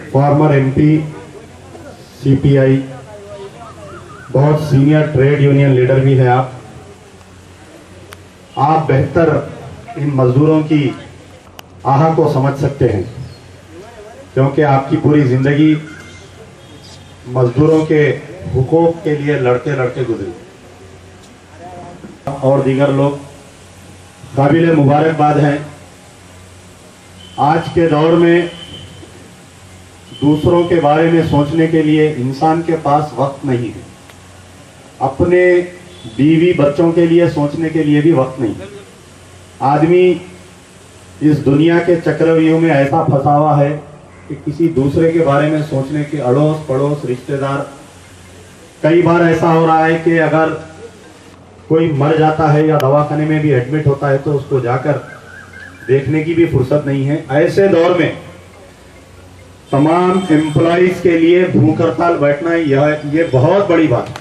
Farmer MP, CPI, बहुत senior trade union leader भी हैं आप बेहतर इन मजदूरों की आह को समझ सकते हैं, क्योंकि आपकी पूरी जिंदगी मजदूरों के हुकूक के लिए लड़ते लड़ते गुजरी। और दीगर लोग काबिल मुबारकबाद हैं। आज के दौर में दूसरों के बारे में सोचने के लिए इंसान के पास वक्त नहीं है, अपने बीवी बच्चों के लिए सोचने के लिए भी वक्त नहीं। आदमी इस दुनिया के चक्रव्यूह में ऐसा फंसा हुआ है कि किसी दूसरे के बारे में सोचने के अड़ोस पड़ोस रिश्तेदार, कई बार ऐसा हो रहा है कि अगर कोई मर जाता है या दवाखाने में भी एडमिट होता है तो उसको जाकर देखने की भी फुर्सत नहीं है। ऐसे दौर में तमाम एम्प्लॉइज के लिए भूख हड़ताल बैठना ये बहुत बड़ी बात है।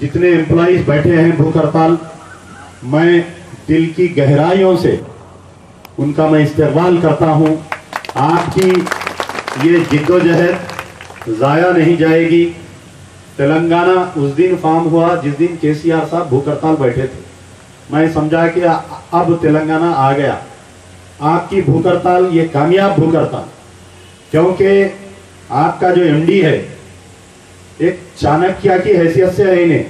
जितने एम्प्लॉइज बैठे हैं भूख हड़ताल, मैं दिल की गहराइयों से उनका मैं इस्तेमाल करता हूं। आपकी ये जिद्दोजहद जाया नहीं जाएगी। तेलंगाना उस दिन फॉर्म हुआ जिस दिन केसीआर साहब भूख हड़ताल बैठे थे। मैं समझा कि अब तेलंगाना आ गया। आपकी भूख हड़ताल ये कामयाब भूख हड़ताल, क्योंकि आपका जो एमडी है एक चाणक्य की हैसियत से है। इन्हें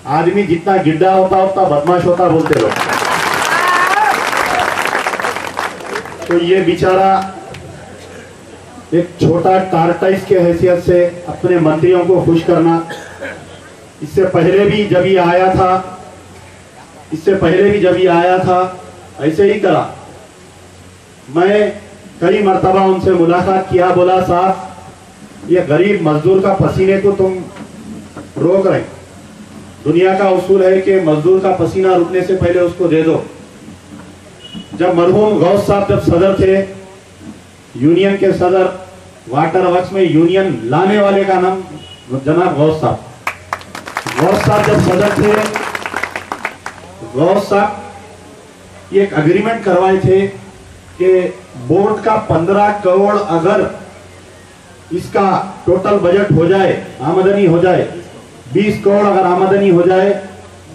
आदमी जितना गिड्डा होता उतना बदमाश होता बोलते लोग। तो ये बेचारा एक छोटा टार्टाइस के हैसियत से अपने मंत्रियों को खुश करना, इससे पहले भी जब ये आया था ऐसे ही करा। मैं कई मर्तबा उनसे मुलाकात किया, बोला साहब ये गरीब मजदूर का पसीने को तुम रोक रहे। दुनिया का उसूल है कि मजदूर का पसीना रुकने से पहले उसको दे दो। जब मरहूम गौस साहब जब सदर थे, यूनियन के सदर, वाटर वर्क्स में यूनियन लाने वाले का नाम जनाब गौस साहब जब सदर थे, गौस साहब एक एग्रीमेंट करवाए थे कि बोर्ड का 15 करोड़ अगर इसका टोटल बजट हो जाए, आमदनी हो जाए, 20 करोड़ अगर आमदनी हो जाए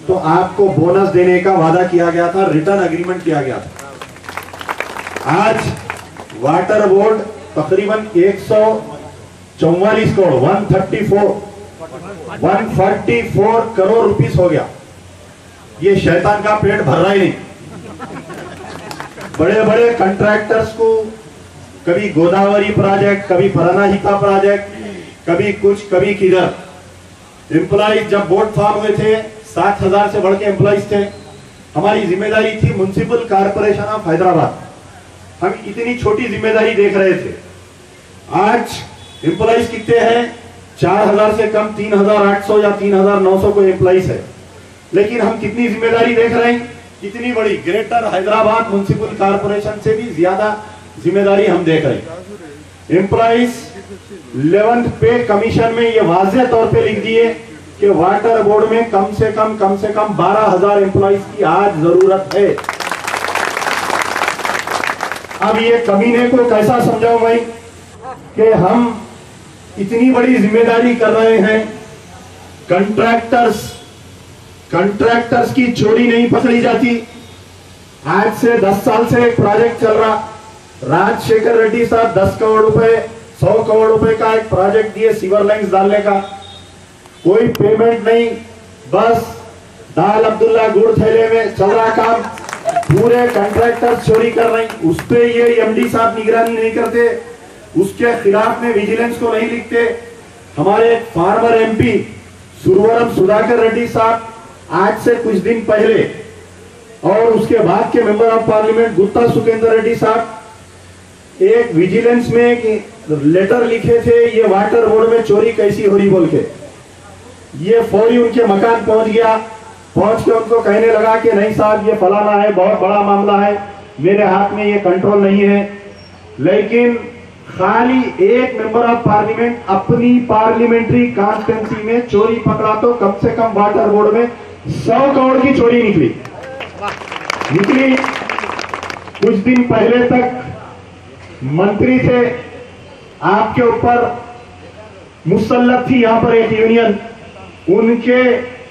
तो आपको बोनस देने का वादा किया गया था, रिटर्न एग्रीमेंट किया गया था। आज वाटर बोर्ड तकरीबन 144 करोड़ 144 करोड़ रुपीस हो गया। ये शैतान का पेट भर रहा ही नहीं। बड़े बड़े कंट्रैक्टर्स को कभी गोदावरी प्रोजेक्ट, कभी प्राणहिता प्रोजेक्ट, कभी कुछ कभी किधर। एम्प्लॉइज जब बोर्ड फॉर्म हुए थे 7,000 से बढ़ के एम्प्लॉइज थे। हमारी जिम्मेदारी थी म्युनिसिपल कॉर्पोरेशन ऑफ हैदराबाद। हम इतनी छोटी जिम्मेदारी देख रहे थे। आज एम्प्लॉइज कितने हैं? 4,000 से कम 3,800 या 3,900 को एम्प्लॉइज है। लेकिन हम कितनी जिम्मेदारी देख रहे हैं? कितनी बड़ी, ग्रेटर हैदराबाद म्युनिसिपल कॉर्पोरेशन से भी ज्यादा जिम्मेदारी हम देख रहे हैं। एम्प्लॉइज 11th पे कमीशन में ये वाज़ेह तौर पे लिख दिए कि वाटर बोर्ड में कम से कम 12,000 एम्प्लॉइज की आज जरूरत है। अब ये कमीने को कैसा समझाऊं मैं कि हम इतनी बड़ी जिम्मेदारी कर रहे हैं। कंट्रैक्टर्स की चोरी नहीं पकड़ी जाती। आज से 10 साल से एक प्रोजेक्ट चल रहा, राजशेखर रेड्डी साहब 10 करोड़ रुपए 100 करोड़ रुपए का एक प्रोजेक्ट दिए सीवर लाइन्स डालने का, कोई पेमेंट नहीं, बस दाल अब्दुल्ला गुड़ थैले में चल रहा काम। पूरे कंट्रैक्टर्स चोरी कर रहे हैं, उस पे ये एमडी साहब निगरानी नहीं करते, उसके खिलाफ में विजिलेंस को नहीं लिखते। हमारे फार्मर एमपी सुरवरम सुधाकर रेड्डी साहब आज से कुछ दिन पहले और उसके बाद के member of parliament Gutta Sukhender Reddy साहब एक विजिलेंस में एक लेटर लिखे थे, ये वाटर बोर्ड में चोरी कैसी हो रही बोल के। ये फौरी उनके मकान पहुंच गया, पहुंच के उनको कहने लगा कि नहीं साहब ये फलाना है, बहुत बड़ा मामला है, मेरे हाथ में ये कंट्रोल नहीं है। लेकिन खाली एक मेंबर ऑफ पार्लियामेंट अपनी पार्लियामेंट्री कॉन्स्टिट्यूंसी में चोरी पकड़ा तो कम से कम वाटर बोर्ड में 100 करोड़ की चोरी निकली। कुछ दिन पहले तक मंत्री थे, आपके ऊपर मुसल्लत थी यहां पर एक यूनियन, उनके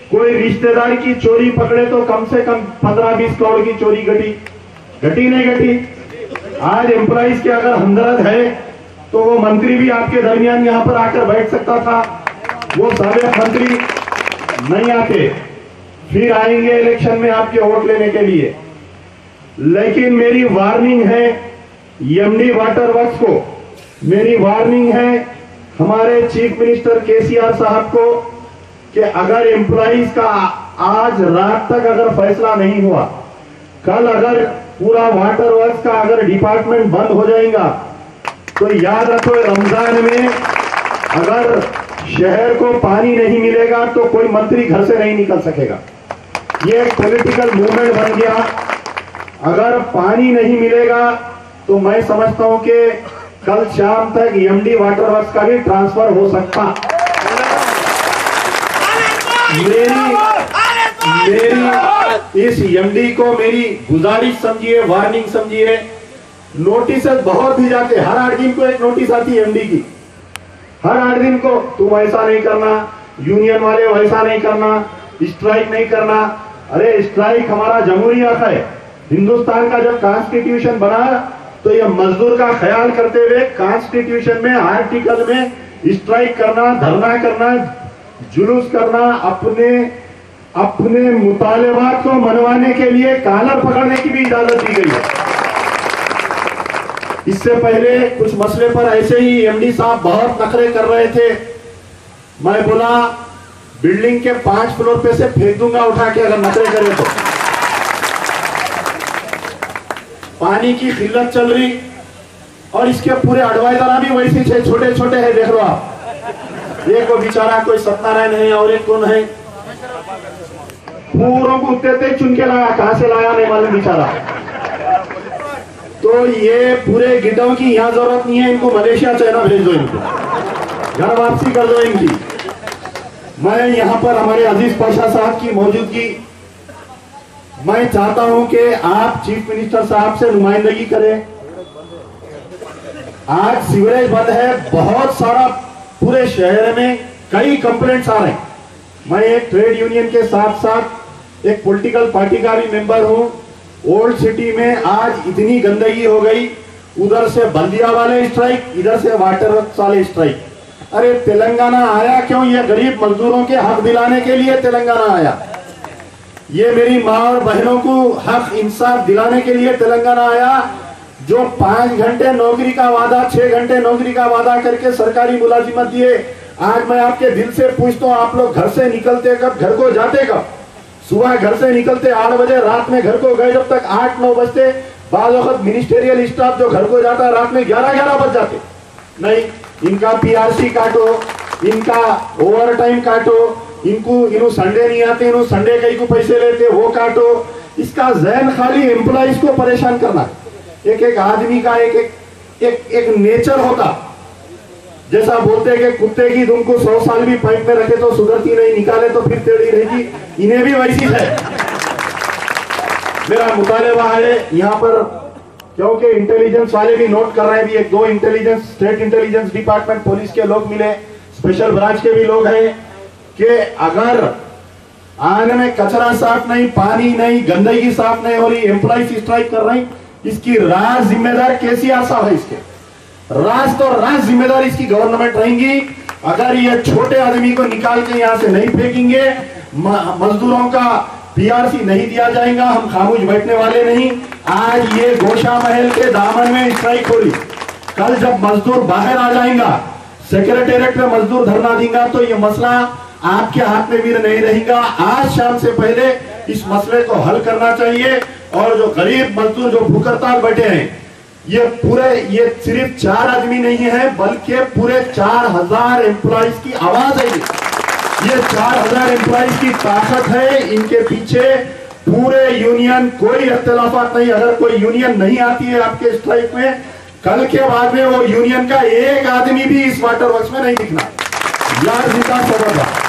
कोई रिश्तेदार की चोरी पकड़े तो कम से कम 15-20 करोड़ की चोरी घटी नहीं घटी। आज एम्प्लॉइज के अगर हमदर्द है तो वो मंत्री भी आपके दरमियान यहां पर आकर बैठ सकता था, वो साबिक मंत्री नहीं आते, फिर आएंगे इलेक्शन में आपके वोट लेने के लिए। लेकिन मेरी वार्निंग है एमडी वाटर वर्क्स को, मेरी वार्निंग है हमारे चीफ मिनिस्टर केसीआर साहब को कि अगर एम्प्लॉइज का आज रात तक अगर फैसला नहीं हुआ, कल अगर पूरा वाटर वर्क्स का अगर डिपार्टमेंट बंद हो जाएगा तो याद रखो रमजान में अगर शहर को पानी नहीं मिलेगा तो कोई मंत्री घर से नहीं निकल सकेगा। ये एक पॉलिटिकल मूवमेंट बन गया। अगर पानी नहीं मिलेगा तो मैं समझता हूं कि कल शाम तक एमडी वाटर वर्क्स का भी ट्रांसफर हो सकता। मेरी इस एमडी को मेरी गुजारिश समझिए, वार्निंग समझिए। नोटिस बहुत भी जाते, हर 8 दिन को एक नोटिस आती है एमडी की, हर 8 दिन को तुम ऐसा नहीं करना, यूनियन वाले वैसा नहीं करना, स्ट्राइक नहीं करना। अरे स्ट्राइक हमारा जमहूरी हक है। हिंदुस्तान का जब कॉन्स्टिट्यूशन बना तो ये मजदूर का ख्याल करते हुए कॉन्स्टिट्यूशन में आर्टिकल में स्ट्राइक करना, धरना करना, जुलूस करना, अपने मुतालबात को मनवाने के लिए कॉलर पकड़ने की भी इजाजत दी गई है। इससे पहले कुछ मसले पर ऐसे ही एमडी साहब बहुत नखरे कर रहे थे। मैं बोला बिल्डिंग के 5 फ्लोर पे से फेंक दूंगा उठा के अगर नखरे करे तो। पानी की किल्लत चल रही और इसके पूरे एडवाइजर भी वैसे छोटे छोटे हैं, देख लो आप। एक को बेचारा कोई सत्यनारायण है और एक कौन है, पूरों को उतरते चुन के लाया, कहां से लाया नहीं मालूम बेचारा। तो ये पूरे गिड्डों की यहां जरूरत नहीं है, इनको मलेशिया चाइना भेज दो, इनको घर वापसी कर दो इनकी। मैं यहां पर हमारे अजीज पाशा साहब की मौजूदगी, मैं चाहता हूं कि आप चीफ मिनिस्टर साहब से नुमाइंदगी करें। आज सीवरेज बंद है, बहुत सारा पूरे शहर में कई कंप्लेंट्स आ रहे हैं। मैं एक ट्रेड यूनियन के साथ साथ एक पॉलिटिकल पार्टी का भी मेंबर हूं। ओल्ड सिटी में आज इतनी गंदगी हो गई, उधर से बल्दिया वाले स्ट्राइक, इधर से वाटर वर्क्स वाले स्ट्राइक। अरे तेलंगाना आया क्यों? ये गरीब मजदूरों के हक दिलाने के लिए तेलंगाना आया। ये मेरी माँ और बहनों को हक इंसाफ दिलाने के लिए तेलंगाना आया। जो 5 घंटे नौकरी का वादा, 6 घंटे नौकरी का वादा करके सरकारी मुलाजिमत दिए। आज मैं आपके दिल से पूछता हूँ, आप लोग घर से निकलते कब, घर को जाते कब? सुबह घर से निकलते 8 बजे, रात में घर को गए जब तक 8-9 बजते। बाद वक्त मिनिस्टेरियल स्टाफ जो घर को जाता रात में 11-11 बज जाते। नहीं, इनका पीआरसी काटो, इनका ओवर टाइम काटो, इनको संडे नहीं आते, इन्हों संडे कई को पैसे लेते वो काटो। इसका जहन खाली एम्प्लॉइज को परेशान करना। एक आदमी का एक नेचर होता, जैसा बोलते हैं कि कुत्ते की दुम को 100 साल भी पाइप में रखे तो सुधरती नहीं, निकाले तो फिर टेढ़ी रहेगी। इन्हें भी वैसी है। मेरा मुतालबा है यहाँ पर, क्योंकि इंटेलिजेंस वाले भी नोट कर रहे हैं, भी 1-2 intelligence, state intelligence department police के लोग मिले, स्पेशल ब्रांच के भी लोग हैं, कि अगर आने में कचरा साफ नहीं, पानी नहीं, गंदगी साफ नहीं हो रही, एम्प्लॉइज स्ट्राइक कर रहे हैं, इसकी राज जिम्मेदार केसीआर साहब है। इसके राज जिम्मेदार इसकी गवर्नमेंट रहेंगी। अगर ये छोटे आदमी को निकाल के यहां से नहीं फेंकेंगे, मजदूरों का पीआरसी नहीं दिया जाएगा, हम खामोश बैठने वाले नहीं। आज ये गोशा महल के दामन में स्ट्राइक हो रही, कल जब मजदूर बाहर आ जाएगा, सेक्रेटेरिएट में मजदूर धरना देगा, तो ये मसला आपके हाथ में भी नहीं रहेगा। आज शाम से पहले इस मसले को हल करना चाहिए। और जो गरीब मजदूर जो भूख हड़ताल बैठे हैं, ये सिर्फ 4 आदमी नहीं है, बल्कि पूरे 4000 एम्प्लॉइज की आवाज है। ये 4000 एम्प्लॉइज की ताकत है, इनके पीछे पूरे यूनियन, कोई इख्तिलाफात नहीं। अगर कोई यूनियन नहीं आती है आपके स्ट्राइक में, कल के बाद में वो यूनियन का एक आदमी भी इस वाटर वर्क्स में नहीं दिखना। यार जिंदा सबक।